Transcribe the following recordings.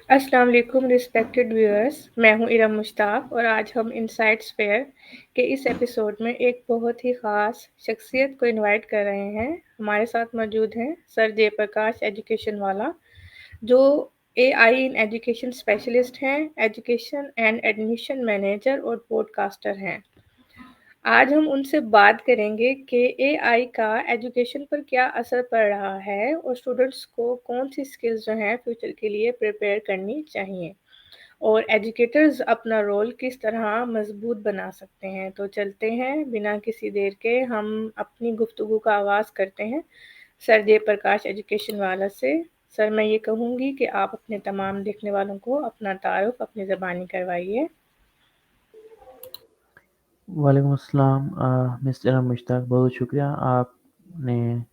अस्सलाम वालेकुम respected viewers, मैं हूँ इरम मुश्ताक और आज हम इनसाइट्स फेयर के इस एपिसोड में एक बहुत ही ख़ास शख्सियत को इनवाइट कर रहे हैं। हमारे साथ मौजूद हैं सर जयप्रकाश एजुकेशन वाला, जो एआई इन एजुकेशन स्पेशलिस्ट हैं, एजुकेशन एंड एडमिशन मैनेजर और पॉडकास्टर हैं। आज हम उनसे बात करेंगे कि एआई का एजुकेशन पर क्या असर पड़ रहा है और स्टूडेंट्स को कौन सी स्किल्स जो हैं फ्यूचर के लिए प्रिपेयर करनी चाहिए और एजुकेटर्स अपना रोल किस तरह मजबूत बना सकते हैं। तो चलते हैं बिना किसी देर के हम अपनी गुफ्तगू का आगाज़ करते हैं सर जयप्रकाश एजुकेशन वाला से। सर, मैं ये कहूँगी कि आप अपने तमाम देखने वालों को अपना तारुफ अपनी ज़बानी करवाइए। वालेकुम अस्सलाम मिस्टर मुश्ताक, बहुत शुक्रिया आपने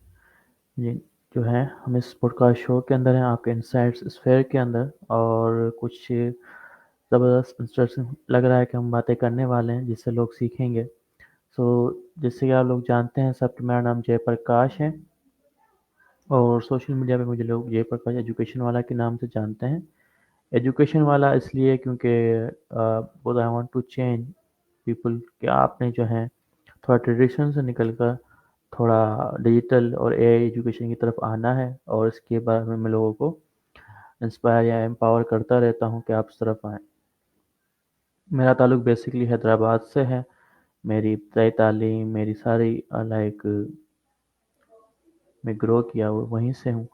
ये जो है हम इस पॉडकास्ट शो के अंदर हैं, आपके इनसाइट्स स्फेयर के अंदर, और कुछ ज़बरदस्त इंटरेस्टिंग लग रहा है कि हम बातें करने वाले हैं जिससे लोग सीखेंगे। सो जैसे कि आप लोग जानते हैं सब कि मेरा नाम जयप्रकाश है और सोशल मीडिया पे मुझे लोग जयप्रकाश एजुकेशन वाला के नाम से जानते हैं। एजुकेशन वाला इसलिए क्योंकि both I want to change people, कि आपने जो है थोड़ा ट्रेडिशन से निकल कर थोड़ा डिजिटल और एआई एजुकेशन की तरफ आना है, और इसके बारे में मैं लोगों को इंस्पायर या एम्पावर करता रहता हूँ कि आप इस तरफ आएँ। मेरा ताल्लुक बेसिकली हैदराबाद से है। मेरी इब्तदाई तालीम, मेरी सारी लाइक मैं ग्रो किया वो वहीं से हूँ,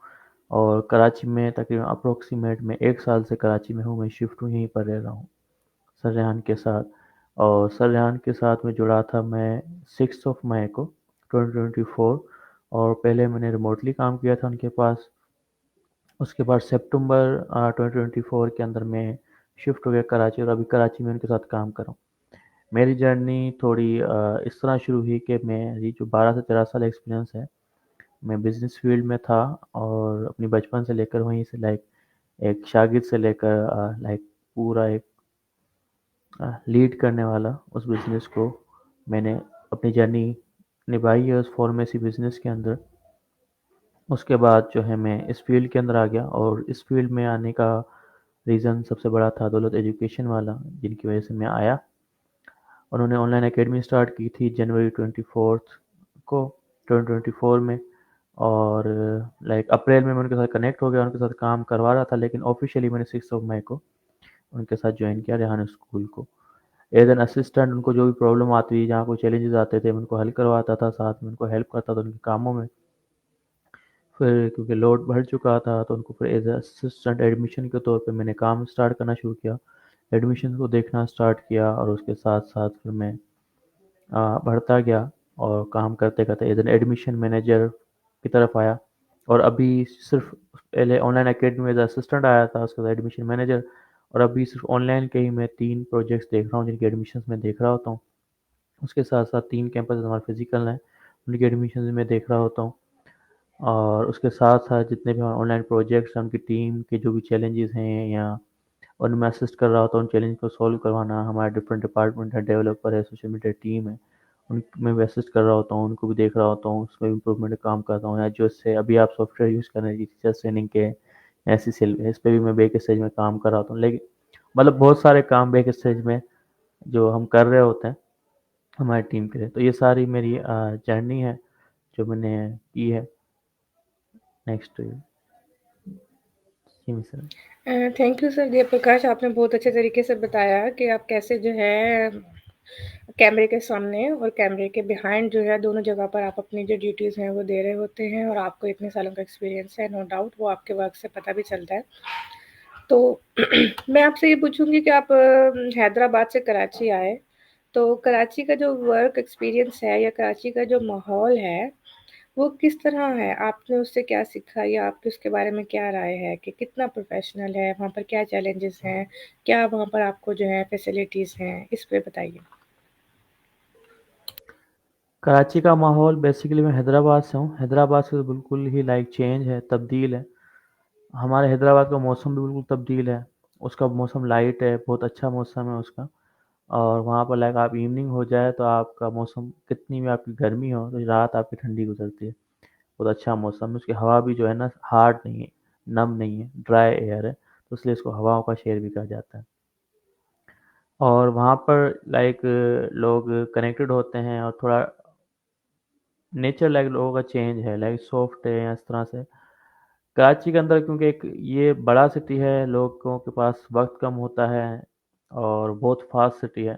और कराची में तकरीबन अप्रोक्सीमेट मैं 1 साल से कराची में हूँ। मैं शिफ्ट हूँ, यहीं पर रह रहा हूँ सर रेहान के साथ। और सर रेहान के साथ में जुड़ा था मैं 6 ऑफ मई को 2024, और पहले मैंने रिमोटली काम किया था उनके पास। उसके बाद सितंबर 2024 के अंदर मैं शिफ्ट हो गया कराची, और अभी कराची में उनके साथ काम कर रहा हूँ। मेरी जर्नी थोड़ी इस तरह शुरू हुई कि मेरी जो 12 से 13 साल एक्सपीरियंस है, मैं बिजनेस फील्ड में था, और अपनी बचपन से लेकर वहीं से लाइक एक शागिर्द से लेकर लाइक पूरा एक लीड करने वाला उस बिज़नेस को मैंने अपनी जर्नी निभाई है उस फार्मेसी बिज़नेस के अंदर। उसके बाद जो है मैं इस फील्ड के अंदर आ गया, और इस फील्ड में आने का रीज़न सबसे बड़ा था दौलत एजुकेशन वाला, जिनकी वजह से मैं आया। उन्होंने ऑनलाइन एकेडमी स्टार्ट की थी जनवरी 24 को 2024 में, और लाइक अप्रैल में मैं उनके साथ कनेक्ट हो गया, उनके साथ काम करवा रहा था, लेकिन ऑफिशियली मैंने 6 मई को उनके साथ ज्वाइन किया रेहान स्कूल को एज एन असिस्टेंट। उनको जो भी प्रॉब्लम आती थी, जहाँ कोई चैलेंजेस आते थे, मैं उनको हल करवाता था, साथ में उनको हेल्प करता था उनके कामों में। फिर क्योंकि लोड बढ़ चुका था तो उनको फिर एज असिस्टेंट एडमिशन के तौर पे मैंने काम स्टार्ट करना शुरू किया, एडमिशन को देखना स्टार्ट किया, और उसके साथ साथ फिर मैं बढ़ता गया और काम करते करते एज एन एडमिशन मैनेजर की तरफ आया। और अभी सिर्फ पहले ऑनलाइन अकेडमी में एज असिस्टेंट आया था, उसके बाद एडमिशन मैनेजर, और अभी सिर्फ ऑनलाइन के ही मैं 3 प्रोजेक्ट्स देख रहा हूँ जिनके एडमिशन में देख रहा होता हूँ। उसके साथ साथ 3 कैंपस हमारे फिजिकल हैं, उनके एडमिशन में देख रहा होता हूँ। और उसके साथ साथ जितने भी हमारे ऑनलाइन प्रोजेक्ट्स हैं, उनकी टीम के जो भी चैलेंजेस हैं या उनमें असिस्ट कर रहा होता हूँ, उन चैलेंज को सॉल्व करवाना। हमारे डिफरेंट डिपार्टमेंट है, डेवलपर है, सोशल मीडिया टीम है, उनमें भी असिस्ट कर रहा होता हूँ, उनको भी देख रहा होता हूँ, उसमें इम्प्रूवमेंट का काम करता हूँ। या जो इससे अभी आप सॉफ्टवेयर यूज़ कर रहे हैं टीचर ट्रेनिंग के, ऐसी सेल इस पे भी मैं बैक स्टेज में काम कर रहा होता हूँ। लेकिन मतलब बहुत सारे काम बैक स्टेज में जो हम कर रहे होते हैं हमारी टीम के लिए। तो ये सारी मेरी जर्नी है जो मैंने की है। Next ji Misar. Thank you sir Jayaprakash, आपने बहुत अच्छे तरीके से बताया कि आप कैसे जो है कैमरे के सामने और कैमरे के बिहाइंड जो है दोनों जगह पर आप अपनी जो ड्यूटीज़ हैं वो दे रहे होते हैं, और आपको इतने सालों का एक्सपीरियंस है, नो डाउट वो आपके वर्क से पता भी चलता है। तो मैं आपसे ये पूछूंगी कि आप हैदराबाद से कराची आए, तो कराची का जो वर्क एक्सपीरियंस है या कराची का जो माहौल है वो किस तरह है? आपने उससे क्या सीखा या आपकी उसके बारे में क्या राय है कि कितना प्रोफ़ेशनल है? वहाँ पर क्या चैलेंजेस हैं? क्या वहाँ पर आपको जो है फैसिलिटीज़ हैं? इस पे बताइए। कराची का माहौल बेसिकली मैं हैदराबाद से हूँ। हैदराबाद से तो बिल्कुल ही लाइक चेंज है, तब्दील है। हमारे हैदराबाद का मौसम भी बिल्कुल तब्दील है। उसका मौसम लाइट है, बहुत अच्छा मौसम है उसका। और वहाँ पर लाइक आप इवनिंग हो जाए तो आपका मौसम कितनी भी आपकी गर्मी हो तो रात आपकी ठंडी गुजरती है। बहुत अच्छा मौसम है। उसकी हवा भी जो है ना हार्ड नहीं है, नम नहीं है, ड्राई एयर है। तो इसलिए इसको हवाओं का शहर भी कहा जाता है। और वहाँ पर लाइक लोग कनेक्टेड होते हैं और थोड़ा नेचर लाइक लोगों का चेंज है, लाइक सॉफ्ट है इस तरह से। कराची के अंदर क्योंकि एक ये बड़ा सिटी है, लोगों के पास वक्त कम होता है और बहुत फास्ट सिटी है,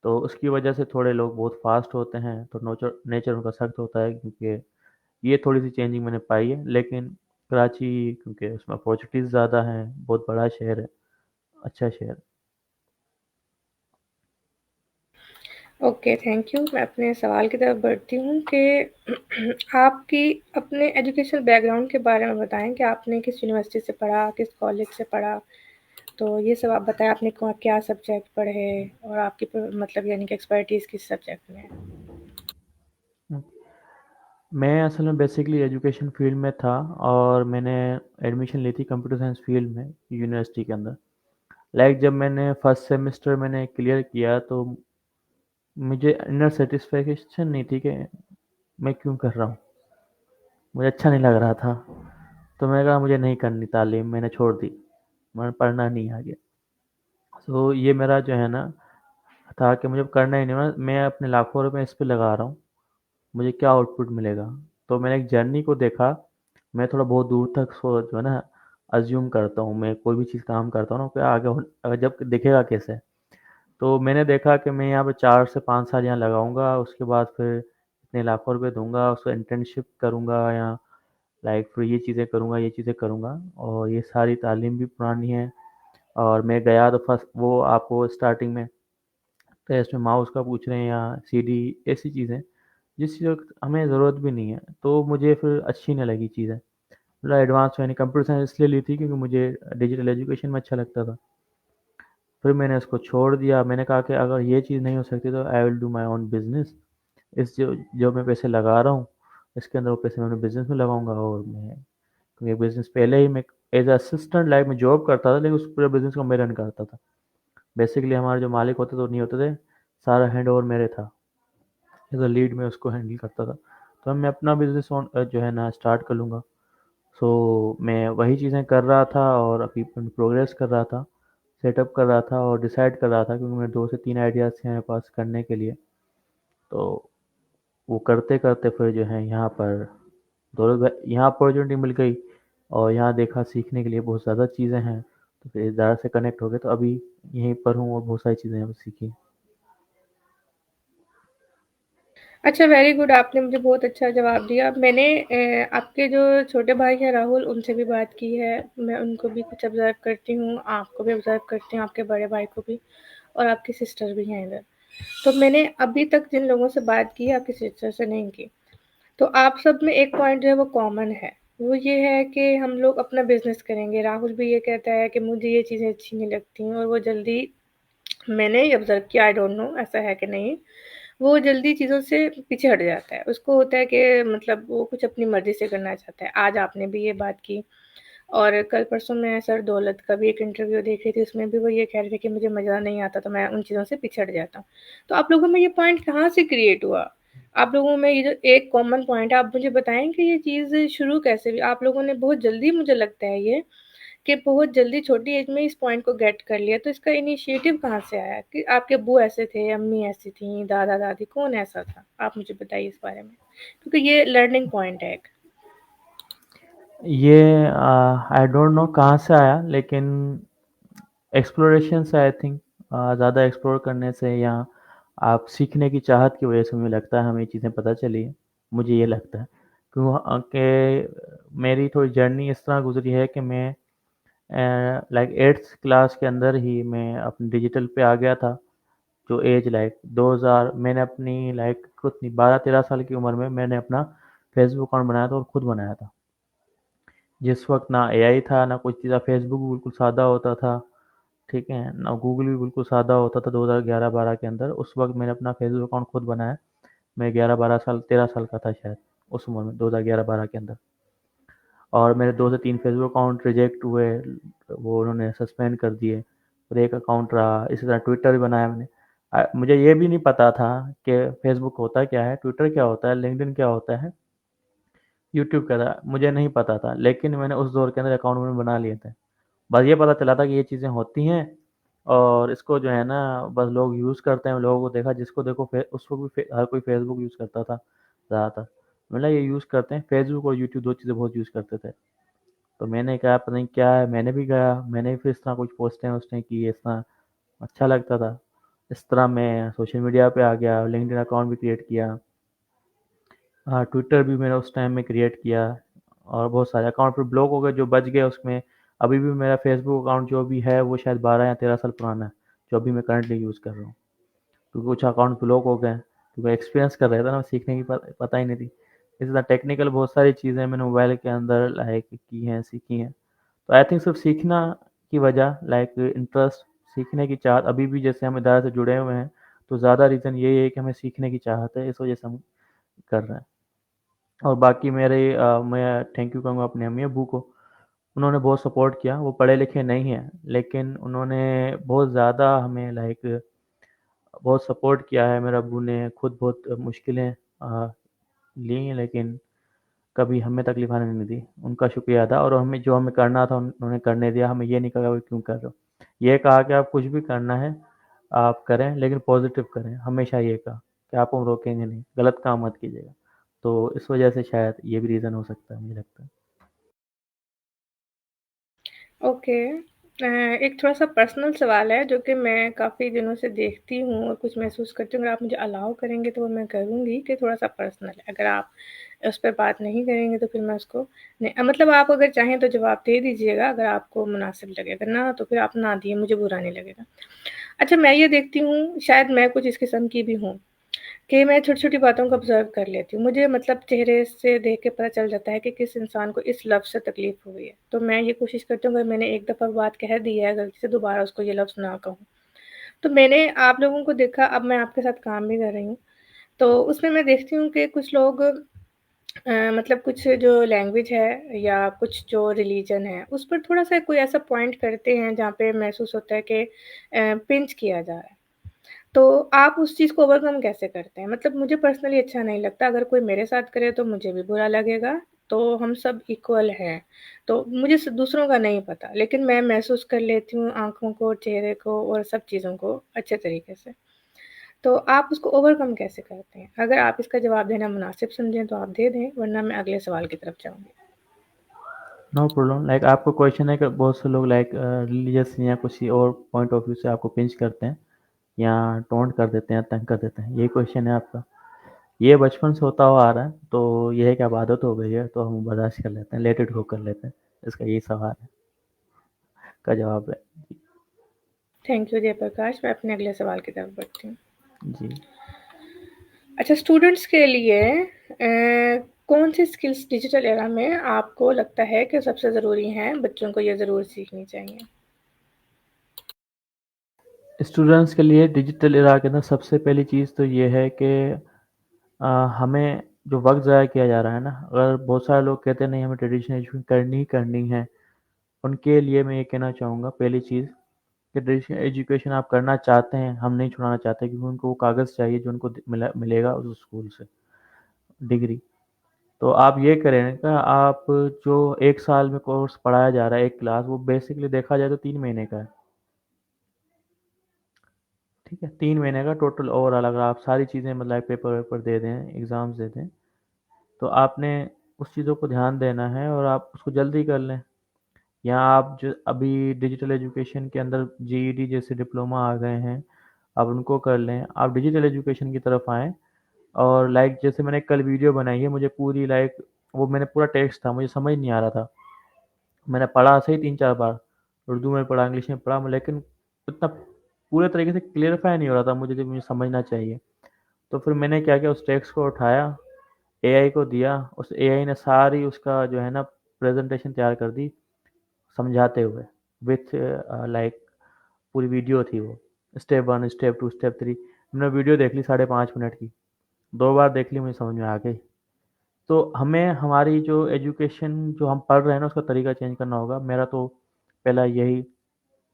तो उसकी वजह से थोड़े लोग बहुत फास्ट होते हैं, तो नेचर नेचर उनका सख्त होता है, क्योंकि ये थोड़ी सी चेंजिंग मैंने पाई है। लेकिन कराची क्योंकि उसमें अपॉर्चुनिटीज़ ज़्यादा हैं, बहुत बड़ा शहर है, अच्छा शहर। Okay, thank you. मैं अपने सवाल की तरफ बढ़ती हूँ कि आपकी अपने एजुकेशनल बैकग्राउंड के बारे में बताएँ कि आपने किस यूनिवर्सिटी से पढ़ा, किस कॉलेज से पढ़ा? तो ये सब आप बताएँ, आपने क्या सब्जेक्ट पढ़े और आपकी मतलब यानी कि एक्सपर्टीज़ किस सब्जेक्ट में है? मैं असल में बेसिकली एजुकेशन फील्ड में था और मैंने एडमिशन ली थी कंप्यूटर साइंस फील्ड में यूनिवर्सिटी के अंदर। लाइक जब मैंने फर्स्ट सेमेस्टर मैंने क्लियर किया तो मुझे इनर सेटिस्फेक्शन नहीं थी कि मैं क्यों कर रहा हूँ, मुझे अच्छा नहीं लग रहा था। तो मैंने कहा मुझे नहीं करनी तालीम, मैंने छोड़ दी, मैंने पढ़ना नहीं आगे। तो ये मेरा जो है ना था कि मुझे करना ही नहीं, मैं अपने लाखों रुपए इस पे लगा रहा हूँ, मुझे क्या आउटपुट मिलेगा। तो मैंने एक जर्नी को देखा। मैं थोड़ा बहुत दूर तक सो जो है ना अज्यूम करता हूँ, मैं कोई भी चीज़ काम करता हूँ ना कि आगे जब दिखेगा कैसे। तो मैंने देखा कि मैं यहाँ पे 4 से 5 साल यहाँ लगाऊंगा, उसके बाद फिर इतने लाखों रुपए दूंगा, उसको इंटर्नशिप करूंगा या लाइक फिर ये चीज़ें करूंगा, ये चीज़ें करूंगा। और ये सारी तालीम भी पुरानी है। और मैं गया तो फर्स्ट वो आपको स्टार्टिंग में टेस्ट में माउस का पूछ रहे हैं या सीडी, ऐसी चीज़ें जिस चीज़ की हमें ज़रूरत भी नहीं है, तो मुझे फिर अच्छी नहीं लगी चीज़ें। मतलब एडवांस मैंने कंप्यूटर साइंस इसलिए ली थी क्योंकि मुझे डिजिटल एजुकेशन में अच्छा लगता था। फिर मैंने उसको छोड़ दिया, मैंने कहा कि अगर ये चीज़ नहीं हो सकती तो I will do my own business. इस जो मैं पैसे लगा रहा हूँ इसके अंदर वो पैसे मैं अपने बिजनेस में लगाऊंगा। और मैं क्योंकि बिजनेस पहले ही मैं एज असिस्टेंट लाइक में जॉब करता था, लेकिन उस पूरे बिजनेस को मैं रन करता था। बेसिकली हमारे जो मालिक होते थे वो नहीं होते थे, सारा हैंड ओवर मेरे था, एज अ लीड मैं उसको हैंडल करता था। तो मैं अपना बिजनेस जो है ना स्टार्ट कर लूँगा। सो मैं वही चीज़ें कर रहा था और अभी प्रोग्रेस कर रहा था, सेटअप कर रहा था और डिसाइड कर रहा था, क्योंकि मेरे 2 से 3 आइडियाज़ थे मेरे पास करने के लिए। तो वो करते-करते फिर जो है यहाँ पर यहाँ अपॉर्चुनिटी मिल गई और यहाँ देखा सीखने के लिए बहुत ज़्यादा चीज़ें हैं। तो फिर इस तरह से कनेक्ट हो गए, तो अभी यहीं पर हूँ और बहुत सारी चीज़ें यहाँ पे सीखी। अच्छा, वेरी गुड, आपने मुझे बहुत अच्छा जवाब दिया। मैंने आपके जो छोटे भाई हैं राहुल, उनसे भी बात की है। मैं उनको भी कुछ ऑब्ज़र्व करती हूँ, आपको भी ऑब्ज़र्व करती हूँ, आपके बड़े भाई को भी, और आपकी सिस्टर भी हैं इधर। तो मैंने अभी तक जिन लोगों से बात की है, आपकी सिस्टर से नहीं की। तो आप सब में एक पॉइंट जो है वो कॉमन है। वो ये है कि हम लोग अपना बिज़नेस करेंगे। राहुल भी ये कहता है कि मुझे ये चीज़ें अच्छी नहीं लगती और वो जल्दी, मैंने ये ऑब्ज़र्व किया, आई डोंट नो ऐसा है कि नहीं, वो जल्दी चीज़ों से पीछे हट जाता है। उसको होता है कि मतलब वो कुछ अपनी मर्ज़ी से करना चाहता है। आज आपने भी ये बात की और कल परसों मैं सर दौलत का भी एक इंटरव्यू देख रही थी, उसमें भी वो ये कह रहे थे कि मुझे मज़ा नहीं आता, तो मैं उन चीज़ों से पीछे हट जाता हूँ। तो आप लोगों में ये पॉइंट कहाँ से क्रिएट हुआ? आप लोगों में ये जो एक कॉमन पॉइंट है, आप मुझे बताएँ कि ये चीज़ शुरू कैसे हुई? आप लोगों ने बहुत जल्दी, मुझे लगता है ये, कि बहुत जल्दी छोटी एज में इस पॉइंट को गेट कर लिया। तो इसका इनिशिएटिव कहाँ से आया कि आपके अब्बू ऐसे थे, अम्मी ऐसी थीं, दादा-दादी, कौन ऐसा था? आप मुझे बताइए इस बारे में, क्योंकि ये लर्निंग पॉइंट है एक। ये आई डोंट नो कहाँ से आया, लेकिन एक्सप्लोरेशन से आई थिंक। ज़्यादा एक्सप्लोर करने से या आप सीखने की चाहत की वजह से मुझे लगता है हमें ये चीज़ें पता चली है। मुझे ये लगता है क्यों कि मेरी थोड़ी जर्नी इस तरह गुजरी है कि मैं लाइक 8th क्लास के अंदर ही मैं अपने डिजिटल पे आ गया था। जो एज लाइक 2000 मैंने अपनी लाइक कितनी 12-13 साल की उम्र में मैंने अपना फेसबुक अकाउंट बनाया था और खुद बनाया था। जिस वक्त ना एआई था ना कुछ चीज़, फेसबुक बिल्कुल सादा होता था, ठीक है ना, गूगल भी बिल्कुल सादा होता था 2011-12 के अंदर। उस वक्त मैंने अपना फेसबुक अकाउंट खुद बनाया। मैं 11-12 साल 13 साल का था शायद उस उम्र में, 2011-12 के अंदर। और मेरे 2 से 3 फेसबुक अकाउंट रिजेक्ट हुए, वो उन्होंने सस्पेंड कर दिए। और एक अकाउंट रहा, इसी तरह ट्विटर भी बनाया मैंने। मुझे ये भी नहीं पता था कि फेसबुक होता क्या है, ट्विटर क्या होता है, लिंक्डइन क्या होता है, यूट्यूब क्या था, मुझे नहीं पता था। लेकिन मैंने उस दौर के अंदर अकाउंट मैंने बना लिए थे बस ये पता चला था कि ये चीज़ें होती हैं और इसको जो है ना बस लोग यूज़ करते हैं। लोगों को देखा जिसको देखो उसको भी हर कोई फेसबुक यूज़ करता था ज़्यादातर। मतलब ये यूज़ करते हैं फेसबुक और यूट्यूब, दो चीज़ें बहुत यूज़ करते थे। तो मैंने कहा पता नहीं क्या है, मैंने भी गया, मैंने भी फिर इस तरह कुछ पोस्टें वोस्टें की, इस तरह अच्छा लगता था। इस तरह मैं सोशल मीडिया पे आ गया, लिंक्डइन अकाउंट भी क्रिएट किया। हाँ, ट्विटर भी मैंने उस टाइम में क्रिएट किया और बहुत सारे अकाउंट फिर ब्लॉक हो गए जो बच गए उसमें। अभी भी मेरा फेसबुक अकाउंट जो भी है वो शायद 12 या 13 साल पुराना है, जो अभी मैं करंटली यूज़ कर रहा हूँ। क्योंकि कुछ अकाउंट ब्लॉक हो गए क्योंकि एक्सपीरियंस कर रहा था ना, सीखने की पता ही नहीं थी। इसी तरह टेक्निकल बहुत सारी चीज़ें मैंने मोबाइल के अंदर लाइक की हैं, सीखी हैं। तो आई थिंक सिर्फ सीखना की वजह लाइक इंटरेस्ट, सीखने की चाहत, अभी भी जैसे हम इदारे से जुड़े हुए हैं तो ज़्यादा रीज़न यही है कि हमें सीखने की चाहत है, इस वजह से हम कर रहे हैं। और बाकी मैं थैंक यू कहूँगा अपने अम्मी अब्बू को। उन्होंने बहुत सपोर्ट किया। वो पढ़े लिखे नहीं हैं लेकिन उन्होंने बहुत ज़्यादा हमें लाइक बहुत सपोर्ट किया है। मेरे अब्बू ने खुद बहुत मुश्किलें ली हैं लेकिन कभी हमें तकलीफ आने नहीं दी। उनका शुक्रिया अदा, और हमें जो हमें करना था उन्होंने करने दिया। हमें ये नहीं कहा कि क्यों कर रहे हो। ये कहा कि आप कुछ भी करना है आप करें लेकिन पॉजिटिव करें। हमेशा ये कहा कि आपको हम रोकेंगे नहीं, गलत काम मत कीजिएगा। तो इस वजह से शायद ये भी रीज़न हो सकता है, मुझे लगता है। ओके। एक थोड़ा-सा पर्सनल सवाल है जो कि मैं काफ़ी दिनों से देखती हूँ और कुछ महसूस करती हूँ। अगर आप मुझे अलाउ करेंगे तो वो मैं करूँगी कि थोड़ा-सा पर्सनल है। अगर आप उस पे बात नहीं करेंगे तो फिर मैं उसको नहीं मतलब आप अगर चाहें तो जवाब दे दीजिएगा अगर आपको मुनासिब लगे, अगर ना तो फिर आप ना दिए, मुझे बुरा नहीं लगेगा। अच्छा, मैं ये देखती हूँ शायद मैं कुछ इस किस्म की भी हूँ कि मैं छोटी-छोटी बातों को ऑब्ज़र्व कर लेती हूँ। मुझे मतलब चेहरे से देख के पता चल जाता है कि किस इंसान को इस लफ़्ज़ से तकलीफ़ हुई है। तो मैं ये कोशिश करती हूँ अगर मैंने एक दफ़ा बात कह दी है गलती से दोबारा उसको ये लफ़्ज़ ना कहूँ। तो मैंने आप लोगों को देखा, अब मैं आपके साथ काम भी कर रही हूँ, तो उसमें मैं देखती हूँ कि कुछ लोग मतलब कुछ जो लैंग्वेज है या कुछ जो रिलीजन है, उस पर थोड़ा-सा कोई ऐसा पॉइंट करते हैं जहाँ पे महसूस होता है कि पिंच किया जा रहा है। तो आप उस चीज़ को ओवरकम कैसे करते हैं? मतलब मुझे पर्सनली अच्छा नहीं लगता, अगर कोई मेरे साथ करे तो मुझे भी बुरा लगेगा, तो हम सब इक्वल हैं। तो मुझे स दूसरों का नहीं पता, लेकिन मैं महसूस कर लेती हूँ आँखों को, चेहरे को और सब चीज़ों को अच्छे तरीके से। तो आप उसको ओवरकम कैसे करते हैं? अगर आप इसका जवाब देना मुनासिब समझें तो आप दे दें, वरना मैं अगले सवाल की तरफ जाऊँगी। No problem. लाइक आपका क्वेश्चन है कि बहुत से लोग लाइक रिलीजियस या किसी और पॉइंट ऑफ व्यू से आपको पिंच करते हैं या टोंट कर देते हैं, तंग कर देते हैं, यही क्वेश्चन है आपका। ये बचपन से होता हुआ आ रहा है तो ये है कि अब आदत हो गई है तो हम बर्दाश्त कर लेते हैं, लेट इट गो कर लेते हैं। इसका यही सवाल है का जवाब है। थैंक यू जयप्रकाश, मैं अपने अगले सवाल की तरफ बढ़ती हूँ। जी। अच्छा, स्टूडेंट्स के लिए कौन-सी स्किल्स डिजिटल एरा में आपको लगता है कि सबसे ज़रूरी हैं, बच्चों को ये ज़रूर सीखनी चाहिए? स्टूडेंट्स के लिए डिजिटल इरा के अंदर सबसे पहली चीज़ तो ये है कि अ, हमें जो वक्त ज़ाया किया जा रहा है ना, अगर बहुत सारे लोग कहते हैं नहीं हमें ट्रेडिशनल एजुकेशन करनी ही करनी है, उनके लिए मैं ये कहना चाहूँगा पहली चीज़ कि ट्रेडिशनल एजुकेशन आप करना चाहते हैं, हम नहीं छुड़ाना चाहते क्योंकि उनको वो कागज़ चाहिए जो उनको मिलेगा उस स्कूल से, डिग्री। तो आप ये करें कि आप जो 1 साल में कोर्स पढ़ाया जा रहा है, एक क्लास, वो बेसिकली देखा जाए तो 3 महीने का है। ठीक है? 3 महीने का टोटल ओवरऑल अगर आप सारी चीज़ें मतलब पेपर वेपर दे दें, एग्ज़ाम्स दे दें, तो आपने उस चीज़ों को ध्यान देना है और आप उसको जल्दी कर लें। या आप जो अभी डिजिटल एजुकेशन के अंदर जीईडी जैसे डिप्लोमा आ गए हैं, आप उनको कर लें। आप डिजिटल एजुकेशन की तरफ आएँ और लाइक जैसे मैंने कल वीडियो बनाई है, मुझे पूरी लाइक वो मैंने पूरा टेक्स्ट था, मुझे समझ नहीं आ रहा था। मैंने पढ़ा सही 3-4 बार, उर्दू में पढ़ा, इंग्लिश में पढ़ा, लेकिन इतना पूरे तरीके से क्लेरिफ़ाई नहीं हो रहा था मुझे जो मुझे समझना चाहिए। तो फिर मैंने क्या किया, उस टेक्स्ट को उठाया, एआई को दिया, उस एआई ने सारी उसका जो है ना प्रेज़ेंटेशन तैयार कर दी समझाते हुए विथ लाइक पूरी वीडियो थी वो। Step 1, step 2, step 3। मैंने वीडियो देख ली 5.5 मिनट की, 2 बार देख ली, मुझे समझ में आ गई। तो हमें हमारी जो एजुकेशन जो हम पढ़ रहे हैं ना उसका तरीका चेंज करना होगा। मेरा तो पहला यही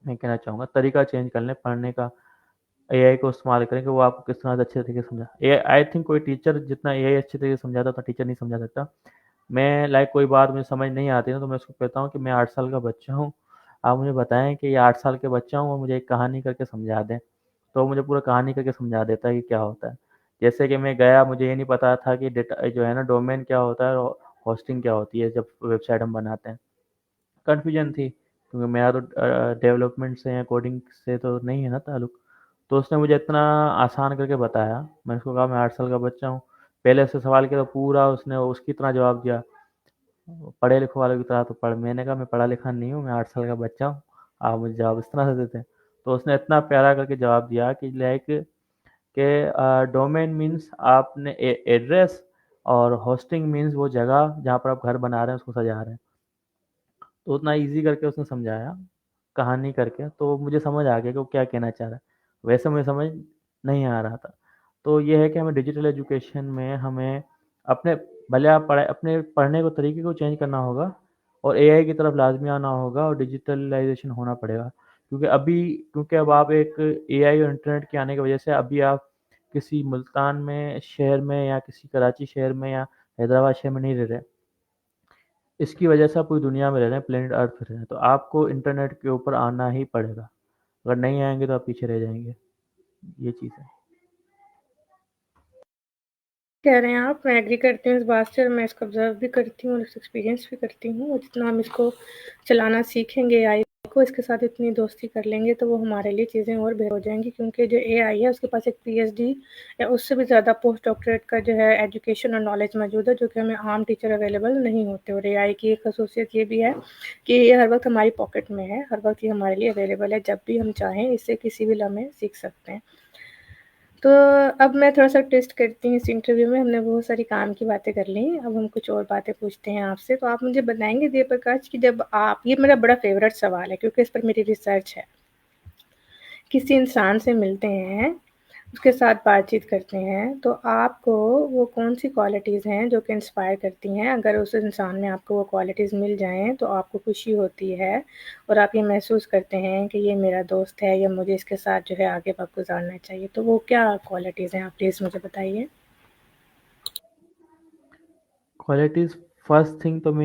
मैं कहना चाहूँगा, तरीका चेंज कर लें पढ़ने का। एआई को इस्तेमाल करें कि वो आपको किस तरह से अच्छे तरीके से समझा। ए आई थिंक कोई टीचर जितना एआई अच्छे तरीके से समझाता उतना टीचर नहीं समझा सकता। मैं लाइक कोई बात मुझे समझ नहीं आती ना तो मैं उसको कहता हूँ कि मैं 8 साल का बच्चा हूँ, आप मुझे बताएँ कि ये 8 साल के बच्चा हूँ और मुझे एक कहानी करके समझा दें। तो वो मुझे पूरा कहानी करके समझा देता है कि क्या होता है। जैसे कि मैं गया, मुझे ये नहीं पता था कि डेटा जो है ना डोमेन क्या होता है और होस्टिंग क्या होती है जब वेबसाइट हम बनाते हैं। कन्फ्यूजन थी क्योंकि मेरा तो डेवलपमेंट से या कोडिंग से तो नहीं है ना ताल्लुक। तो उसने मुझे इतना आसान करके बताया। मैंने उसको कहा मैं 8 साल का बच्चा हूँ। पहले से सवाल किया तो पूरा उसने उसकी तरह जवाब दिया। पढ़े लिखे वालों की तरह तो पढ़ मैंने कहा मैं पढ़ा लिखा नहीं हूँ, मैं 8 साल का बच्चा हूँ। आप मुझे जवाब इस तरह से देते हैं। तो उसने इतना प्यारा करके जवाब दिया कि लाइक के डोमेन मीन्स आपने एड्रेस, और होस्टिंग मीन्स वो जगह जहाँ पर आप घर बना रहे हैं उसको सजा रहे हैं। तो उतना ईज़ी करके उसने समझाया, कहानी करके, तो मुझे समझ आ गया कि वो क्या कहना चाह रहा है। वैसे मुझे समझ नहीं आ रहा था। तो ये है कि हमें डिजिटल एजुकेशन में हमें अपने भले आप पढ़ाई अपने पढ़ने को तरीके को चेंज करना होगा और एआई की तरफ लाज़मी आना होगा और डिजिटलाइज़ेशन होना पड़ेगा। क्योंकि अब आप एक एआई और इंटरनेट के आने की वजह से अभी आप किसी मुल्तान में शहर में या किसी कराची शहर में या हैदराबाद शहर में नहीं रह रहे। इसकी वजह से आप पूरी दुनिया में रह रहे हैं, प्लेनेट अर्थ पे रह रहे हैं, तो आपको इंटरनेट के ऊपर आना ही पड़ेगा। अगर नहीं आएँगे तो आप पीछे रह जाएँगे, ये चीज़ है। कह रहे हैं आप, मैं एग्री करती हूँ इस बात से और मैं इसको ऑब्ज़र्व भी करती हूँ और इसको एक्सपीरियंस भी करती हूँ। और जितना हम इसको चलाना सीखेंगे एआई को, इसके साथ इतनी दोस्ती कर लेंगे तो वो हमारे लिए चीज़ें और बेहतर हो जाएँगी, क्योंकि जो एआई है उसके पास एक पीएचडी या उससे भी ज़्यादा पोस्ट डॉक्टरेट का जो है एजुकेशन और नॉलेज मौजूद है, जो कि हमें आम टीचर अवेलेबल नहीं होते। और एआई की एक ख़ासियत ये भी है कि ये हर वक़्त हमारी पॉकेट में है, हर वक़्त ये हमारे लिए अवेलेबल है, जब भी हम चाहें इसे किसी भी लम्हे सीख सकते हैं। तो अब मैं थोड़ा-सा ट्विस्ट करती हूँ इस इंटरव्यू में, हमने बहुत सारी काम की बातें कर ली, अब हम कुछ और बातें पूछते हैं आपसे। तो आप मुझे बताएँगे जयप्रकाश कि जब आप, ये मेरा बड़ा फ़ेवरेट सवाल है क्योंकि इस पर मेरी रिसर्च है। किसी इंसान से मिलते हैं, उसके साथ बातचीत करते हैं, तो आपको वो कौन-सी क्वालिटीज़ हैं जो कि इंस्पायर करती हैं? अगर उस इंसान में आपको वो क्वालिटीज़ मिल जाएँ तो आपको खुशी होती है और आप ये महसूस करते हैं कि ये मेरा दोस्त है या मुझे इसके साथ जो है आगे वक़्त गुज़ारना चाहिए। तो वो क्या क्वालिटीज़ हैं, आप प्लीज़ मुझे बताइए? क्वालिटीज़ फर्स्ट थिंग तो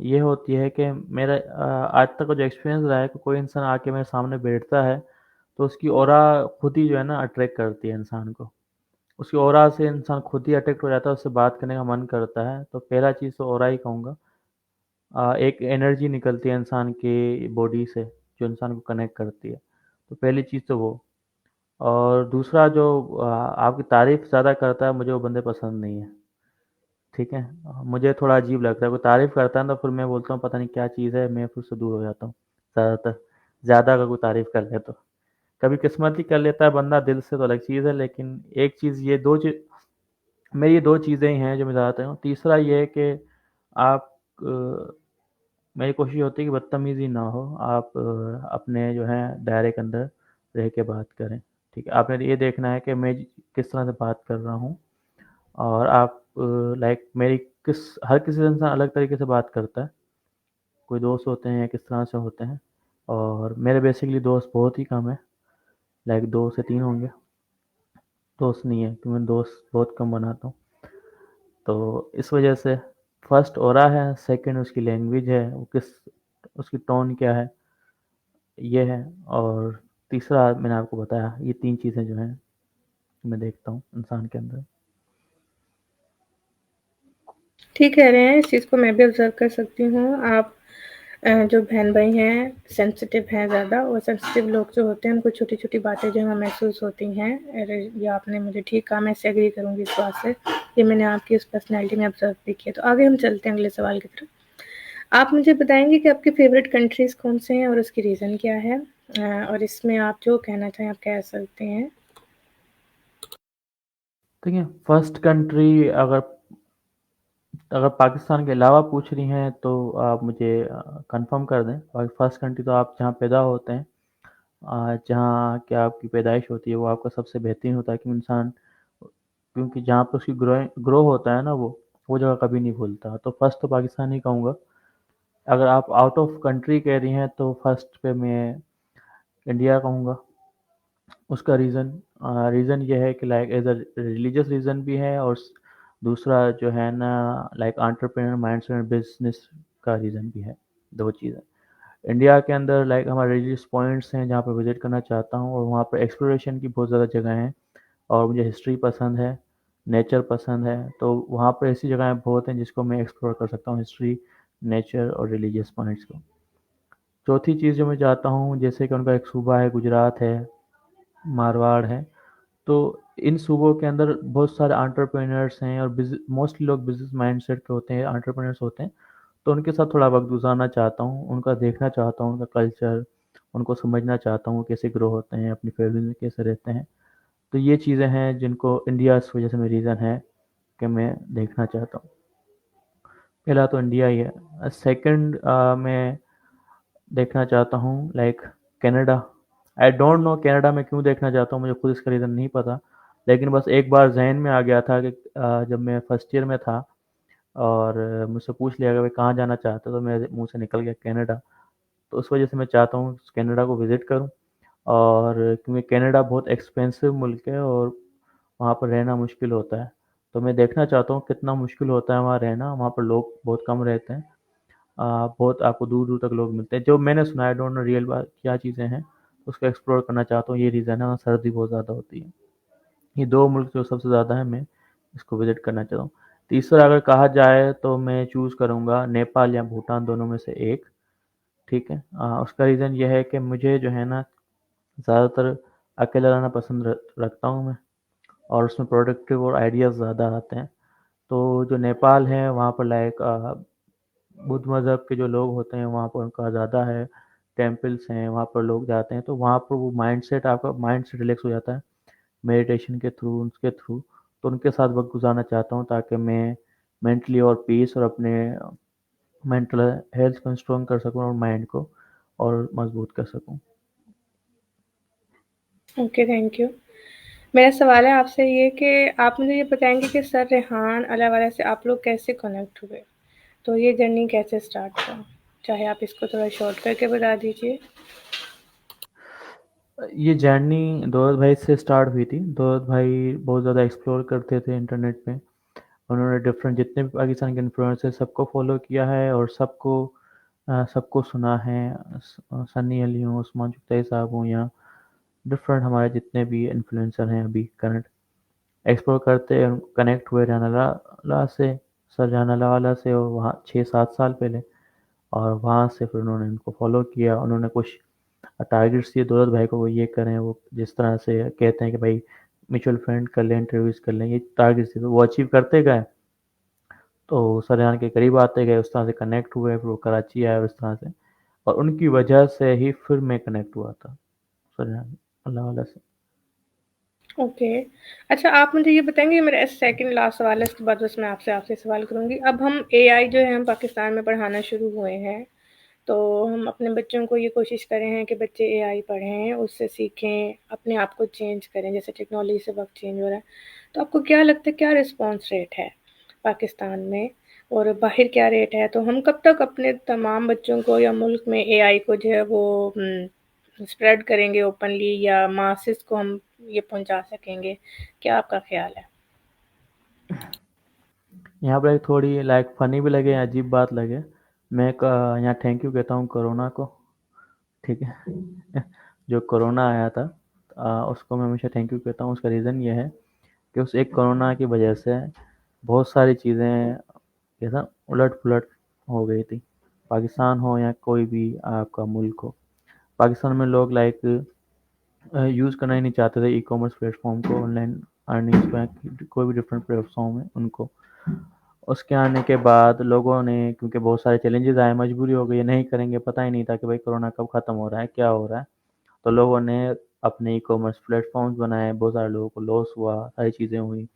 ये होती है कि मेरा आज तक का जो एक्सपीरियंस रहा है कि कोई इंसान आके मेरे सामने बैठता है, तो उसकी ऑरा खुद ही जो है ना अट्रैक्ट करती है इंसान को। उसकी ऑरा से इंसान खुद ही अट्रैक्ट हो जाता है, उससे बात करने का मन करता है। तो पहला चीज़ तो ऑरा ही कहूँगा। एक एनर्जी निकलती है इंसान की बॉडी से, जो इंसान को कनेक्ट करती है। तो पहली चीज़ तो वो। और दूसरा जो आपकी तारीफ़ ज़्यादा करता है, मुझे वो बंदे पसंद नहीं है, ठीक है? मुझे थोड़ा अजीब लगता है, कोई तारीफ़ करता है ना, तो फिर मैं बोलता हूँ पता नहीं क्या चीज़ है, मैं फिर उससे दूर हो जाता हूँ ज़्यादातर, ज़्यादा अगर कोई तारीफ़ कर ले तो। कभी किस्मत ही कर लेता है बंदा दिल से तो अलग चीज़ है, लेकिन एक चीज़ ये 2 चीज़, मेरी ये 2 चीज़ें ही हैं जो मैं ज़्यादातर हूँ। तीसरा ये है कि आप मेरी कोशिश होती है कि बदतमीज़ी ना हो, आप अपने जो है दायरे के अंदर रह के बात करें, ठीक है? आपने ये देखना है कि मैं किस तरह से बात कर रहा हूँ, और आप लाइक मेरी किस हर किसी इंसान अलग तरीके से बात करता है। कोई दोस्त होते हैं या किस तरह से होते हैं, और मेरे बेसिकली दोस्त बहुत ही कम है, लाइक 2 से 3 होंगे। दोस्त नहीं है क्योंकि मैं दोस्त बहुत कम बनाता हूँ। तो इस वजह से फर्स्ट ऑरा है, सेकंड उसकी लैंग्वेज है, वो किस उसकी टोन क्या है, ये है। और तीसरा मैंने आपको बताया, ये 3 चीज़ें जो हैं मैं देखता हूँ इंसान के अंदर। ठीक कह रहे हैं, इस चीज़ को मैं भी ऑब्ज़र्व कर सकती हूँ। आप जो बहन-भाई हैं, सेंसिटिव हैं ज़्यादा, और सेंसिटिव लोग जो होते हैं उनको छोटी-छोटी बातें जो हैं वो महसूस होती हैं। अरे, ये आपने मुझे ठीक कहा, मैं इससे एग्री करूँगी इस बात से। ये मैंने आपकी उस पर्सनैलिटी में ऑब्ज़र्व भी किया। तो आगे हम चलते हैं अगले सवाल की तरफ। आप मुझे बताएँगे कि आपके फ़ेवरेट कंट्रीज़ कौन-से हैं और उसकी रीज़न क्या है? और इसमें आप जो कहना चाहें आप कह सकते हैं। देखिए, फर्स्ट कंट्री अगर अगर पाकिस्तान के अलावा पूछ रही हैं तो आप मुझे कंफर्म कर दें। और फर्स्ट कंट्री तो आप जहाँ पैदा होते हैं, जहाँ क्या आपकी पैदाइश होती है, वो आपका सबसे बेहतरीन होता है कि इंसान, क्योंकि जहाँ पे उसकी ग्रो होता है ना, वो जगह कभी नहीं भूलता। तो फर्स्ट तो पाकिस्तान ही कहूँगा। अगर आप आउट ऑफ कंट्री कह रही हैं तो फर्स्ट पे मैं इंडिया कहूँगा। उसका रीज़न ये है कि like as a religious reason भी है, और दूसरा जो है ना, लाइक एंटरप्रेन्योर माइंडसेट और बिज़नेस का रीज़न भी है। 2 चीज़ें। इंडिया के अंदर लाइक हमारे रिलीजियस पॉइंट्स हैं जहाँ पर विज़िट करना चाहता हूँ, और वहाँ पर एक्सप्लोरेशन की बहुत ज़्यादा जगह हैं। और मुझे हिस्ट्री पसंद है, नेचर पसंद है, तो वहाँ पर ऐसी जगहें बहुत हैं जिसको मैं एक्सप्लोर कर सकता हूँ, हिस्ट्री, नेचर और रिलीजियस पॉइंट्स को। चौथी चीज़ जो मैं चाहता हूँ, जैसे कि उनका एक सूबा है गुजरात है, मारवाड़ है, तो इन सूबों के अंदर बहुत सारे एंटरप्रेन्योर्स हैं और मोस्टली लोग बिजनेस माइंडसेट के होते हैं, एंटरप्रेन्योर्स होते हैं। तो उनके साथ थोड़ा वक्त गुजारना चाहता हूँ, उनका देखना चाहता हूँ, उनका कल्चर, उनको समझना चाहता हूँ, वो कैसे ग्रो होते हैं, अपनी फैमिली में कैसे रहते हैं। तो ये चीज़ें हैं जिनको इंडिया इस वजह से मेरी रीज़न है कि मैं देखना चाहता हूँ। पहला तो इंडिया ही है। सेकंड मैं देखना चाहता हूँ like Canada. I don't know Canada में क्यों देखना चाहता हूँ, मुझे खुद इसका रीज़न नहीं पता। लेकिन बस एक बार जहन में आ गया था कि जब मैं फर्स्ट ईयर में था और मुझसे पूछ लिया कि भाई कहाँ जाना चाहते हो, तो मेरे मुंह से निकल गया कनाडा। तो उस वजह से मैं चाहता हूँ कनाडा को विज़िट करूँ। और क्योंकि कनाडा बहुत एक्सपेंसिव मुल्क है और वहाँ पर रहना मुश्किल होता है। तो मैं देखना चाहता हूँ कितना मुश्किल होता है वहाँ रहना, वहाँ पर लोग बहुत कम रहते हैं। बहुत आपको दूर-दूर तक लोग मिलते हैं। जो मैंने सुना है, आई डोंट नो रियल बात क्या चीज़ें हैं, उसको एक्सप्लोर करना चाहता हूँ, ये रीज़न है। वहाँ सर्दी बहुत ज़्यादा होती है। ये 2 मुल्क जो सबसे ज़्यादा है, मैं इसको विज़िट करना चाहता हूँ। तीसरा अगर कहा जाए तो मैं चूज़ करूँगा नेपाल या भूटान, दोनों में से एक, ठीक है? उसका रीज़न ये है कि मुझे जो है ना ज़्यादातर अकेला रहना पसंद रखता हूँ मैं, और उसमें प्रोडक्टिव और आइडियाज़ ज़्यादा आते हैं। तो जो नेपाल है वहाँ पर लाइक बुद्ध मज़हब के जो लोग होते हैं वहाँ पर उनका ज़्यादा है, टेम्पल्स हैं, वहाँ पर लोग जाते हैं, तो वहाँ पर वो माइंडसेट, आपका माइंडसेट रिलैक्स हो जाता है मेडिटेशन के थ्रू, उनके थ्रू। तो उनके साथ वक़्त गुज़ारना चाहता हूँ ताकि मैं मेंटली और पीस और अपने मेंटल हेल्थ को स्ट्रॉन्ग कर सकूँ और माइंड को और मज़बूत कर सकूँ। Okay, thank you. मेरा सवाल है आपसे ये कि आप मुझे ये बताएँगे कि सर रेहान अलावाला से आप लोग कैसे कनेक्ट हुए? तो ये जर्नी कैसे स्टार्ट हुआ? चाहे आप इसको थोड़ा शॉर्ट करके बता दीजिए। ये जर्नी दौलत भाई से स्टार्ट हुई थी। दौलत भाई बहुत ज़्यादा एक्सप्लोर करते थे इंटरनेट पे। उन्होंने डिफरेंट जितने भी पाकिस्तान के इन्फ्लुएंसर सबको फॉलो किया है और सबको सुना है। सन्नी अली हों, उस्मान चुगताई साहब हों, या डिफरेंट हमारे जितने भी इन्फ्लुएंसर हैं अभी करंट, एक्सप्लोर करते कनेक्ट हुए जहानारा से, सर जहानारा वाला से, और वहाँ 6-7 साल पहले। और वहाँ से फिर उन्होंने उनको फॉलो किया। उन्होंने कुछ टारगेट्स दिए दौलत भाई को, वो ये करें, वो जिस तरह से कहते हैं कि भाई म्यूचुअल फंड कर लें, इंटरव्यूज कर लें, ये टारगेट्स दिए तो वो अचीव करते गए। तो सरयान के करीब आते गए, उस तरह से कनेक्ट हुए, फिर वो कराची आए, और इस तरह से, और उनकी वजह से ही फिर मैं कनेक्ट हुआ था सरयान अल्लाह वाला से। ओके। अच्छा, आप मुझे ये बताएँगे, मेरा सेकंड लास्ट सवाल है, इसके बाद बस मैं आपसे आखिरी सवाल करूँगी। अब हम एआई जो है हम पाकिस्तान में पढ़ाना शुरू हुए हैं, तो हम अपने बच्चों को ये कोशिश कर रहे हैं कि बच्चे एआई पढ़ें, उससे सीखें, अपने आप को चेंज करें, जैसे टेक्नोलॉजी से वक़्त चेंज हो रहा है। तो आपको क्या लगता है, क्या रिस्पॉन्स रेट है पाकिस्तान में और बाहर क्या रेट है? तो हम कब तक अपने तमाम बच्चों को या मुल्क में एआई को जो है वो स्प्रेड करेंगे ओपनली, या मासेस को हम ये पहुँचा सकेंगे? क्या आपका ख़्याल है? यहाँ पर एक थोड़ी लाइक फ़नी भी लगे, अजीब बात लगे, मैं यहाँ थैंक यू कहता हूँ कोरोना को, ठीक है। जो कोरोना आया था, उसको मैं हमेशा थैंक यू कहता हूँ। उसका रीज़न ये है कि उस एक कोरोना की वजह से बहुत सारी चीज़ें कैसा उलट-पुलट हो गई थी। पाकिस्तान हो या कोई भी आपका मुल्क हो। पाकिस्तान में लोग लाइक यूज़ करना ही नहीं चाहते थे ई-कॉमर्स प्लेटफ़ॉर्म को, ऑनलाइन अर्निंग्स को, या कोई भी डिफरेंट प्लेटफ़ॉर्म है उनको। उसके आने के बाद लोगों ने, क्योंकि बहुत सारे चैलेंजेस आए, मजबूरी हो गई, नहीं करेंगे, पता ही नहीं था कि भाई कोरोना कब ख़त्म हो रहा है, क्या हो रहा है। तो लोगों ने अपने ई-कॉमर्स प्लेटफ़ॉर्म्स बनाए, बहुत सारे लोगों को लॉस हुआ, सारी चीज़ें हुई।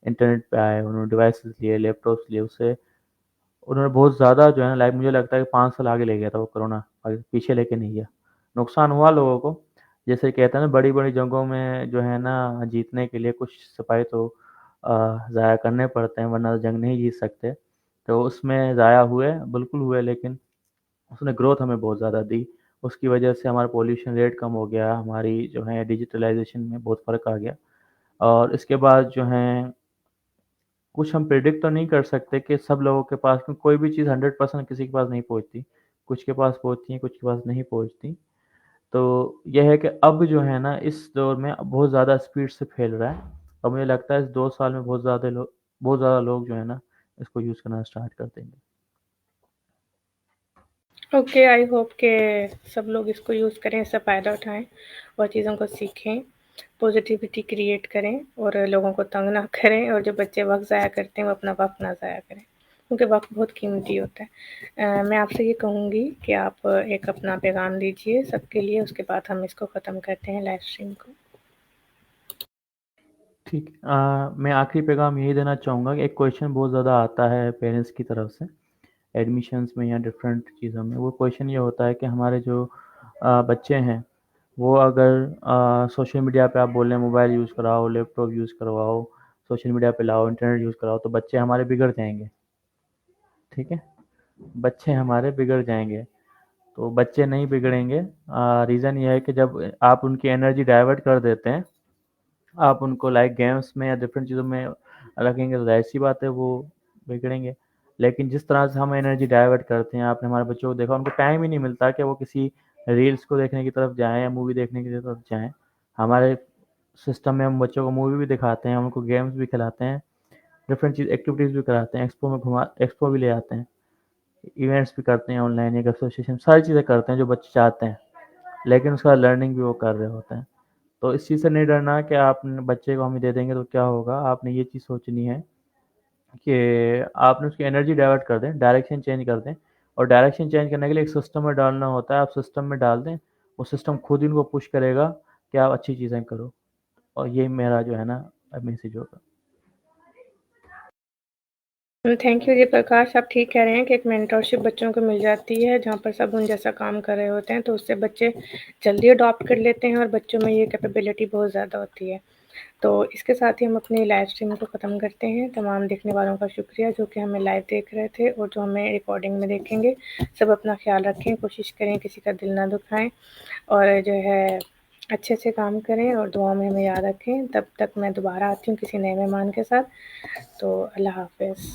इंटरनेट पे आए, उन्होंने डिवाइसेस लिए, लैपटॉप्स लिए, उससे उन्होंने बहुत ज़्यादा जो है ना लाइक मुझे लगता है कि 5 साल आगे ले गया था वो कोरोना, आगे पीछे लेके नहीं गया। नुकसान हुआ लोगों को, जैसे कहते हैं ना बड़ी-बड़ी जंगों में जो है ना जीतने के लिए कुछ सिपाही तो ज़ाया करने पड़ते हैं, वरना जंग नहीं जीत सकते। तो उसमें ज़ाया हुए, बिल्कुल हुए, लेकिन उसने ग्रोथ हमें बहुत ज़्यादा दी। उसकी वजह से हमारा पॉल्यूशन रेट कम हो गया, हमारी जो है डिजिटलाइज़ेशन में बहुत फ़र्क आ गया। और इसके बाद जो है कुछ हम प्रेडिक्ट तो नहीं कर सकते कि सब लोगों के पास, क्योंकि कोई भी चीज़ 100% किसी के पास नहीं पहुँचती। कुछ के पास पहुँचती हैं, कुछ के पास नहीं पहुँचती। तो यह है कि अब जो है ना इस दौर में बहुत ज़्यादा स्पीड से फैल रहा है और मुझे लगता है इस 2 साल में बहुत ज़्यादा लोग जो है ना इसको यूज़ करना स्टार्ट कर देंगे। ओके, आई होप के सब लोग इसको यूज़ करें, इससे फ़ायदा उठाएँ और चीज़ों को सीखें, पॉज़िटिविटी क्रिएट करें और लोगों को तंग ना करें, और जो बच्चे वक़्त ज़ाया करते हैं वो अपना वक़्त ना ज़ाया करें, क्योंकि वक़्त बहुत कीमती होता है। मैं आपसे ये कहूँगी कि आप एक अपना पैगाम दीजिए सबके लिए, उसके बाद हम इसको ख़त्म करते हैं लाइव स्ट्रीम को। ठीक मैं आखिरी पैगाम यही देना चाहूँगा कि एक क्वेश्चन बहुत ज़्यादा आता है पेरेंट्स की तरफ से एडमिशन्स में या डिफरेंट चीज़ों में। वो क्वेश्चन ये होता है कि हमारे जो बच्चे हैं वो अगर सोशल मीडिया पे आप बोल रहे हैं मोबाइल यूज़ कराओ, लैपटॉप यूज़ करवाओ, सोशल मीडिया पे लाओ, इंटरनेट यूज़ कराओ तो बच्चे हमारे बिगड़ जाएँगे, ठीक है? बच्चे हमारे बिगड़ जाएँगे। तो बच्चे नहीं बिगड़ेंगे रीज़न ये है कि जब आप उनकी एनर्जी डाइवर्ट कर देते हैं, आप उनको लाइक गेम्स में या डिफरेंट चीज़ों में रखेंगे तो ज़ाहिर-सी बात है वो बिगड़ेंगे। लेकिन जिस तरह से हम एनर्जी डाइवर्ट करते हैं, आपने हमारे बच्चों को देखा उनको टाइम ही नहीं मिलता कि वो किसी रील्स को देखने की तरफ जाएँ या मूवी देखने की तरफ जाएँ। हमारे सिस्टम में हम बच्चों को मूवी भी दिखाते हैं, उनको गेम्स भी खिलाते हैं, डिफरेंट चीज़ एक्टिविटीज़ भी कराते हैं, एक्सपो भी ले जाते हैं, इवेंट्स भी करते हैं ऑनलाइन एक एसोसिएशन सारी चीज़ें करते हैं जो बच्चे चाहते हैं, लेकिन उसका लर्निंग भी वो कर रहे होते हैं। तो इस चीज़ से नहीं डरना कि आप बच्चे को हम दे देंगे तो क्या होगा, आपने ये चीज़ सोचनी है कि आपने उसकी एनर्जी डाइवर्ट कर दें, डायरेक्शन चेंज कर दें और डायरेक्शन चेंज करने के लिए एक सिस्टम में डालना होता है, आप सिस्टम में डाल दें, वो सिस्टम खुद ही उनको पुश करेगा कि आप अच्छी चीज़ें करो और ये मेरा जो है ना मैसेज होगा। थैंक यू जी प्रकाश, आप ठीक कह रहे हैं कि एक मेंटरशिप बच्चों को मिल जाती है जहाँ पर सब उन जैसा काम कर रहे होते हैं, तो उससे बच्चे जल्दी अडॉप्ट कर लेते हैं और बच्चों में ये कैपेबिलिटी बहुत ज़्यादा होती है। तो इसके साथ ही हम अपनी लाइव स्ट्रीम को ख़त्म करते हैं। तमाम देखने वालों का शुक्रिया जो कि हमें लाइव देख रहे थे और जो हमें रिकॉर्डिंग में देखेंगे। सब अपना ख़्याल रखें, कोशिश करें किसी का दिल ना दुखाएँ और जो है अच्छे से काम करें और दुआओं में हमें याद रखें। तब तक मैं दोबारा आती हूँ किसी नए मेहमान के साथ। तो अल्लाह हाफ़िज़।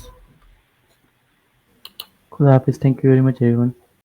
खुदा हाफिज़, thank you very much everyone.